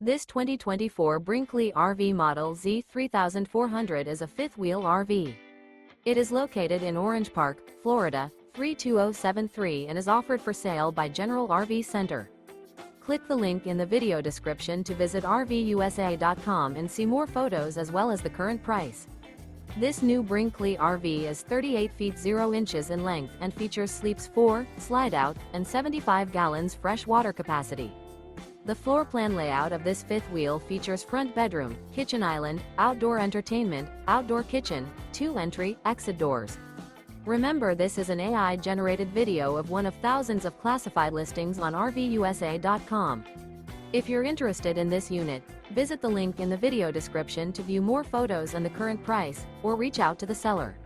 This 2024 Brinkley RV Model Z 3400 is a fifth-wheel RV. It is located in Orange Park, Florida, 32073 and is offered for sale by General RV Center. Click the link in the video description to visit RVUSA.com and see more photos as well as the current price. This new Brinkley RV is 38 feet 0 inches in length and features sleeps 4, slide-out, and 75 gallons fresh water capacity. The floor plan layout of this fifth wheel features front bedroom, kitchen island, outdoor entertainment, outdoor kitchen, 2 entry/exit doors. Remember, this is an AI-generated video of one of thousands of classified listings on RVUSA.com. If you're interested in this unit, visit the link in the video description to view more photos and the current price, or reach out to the seller.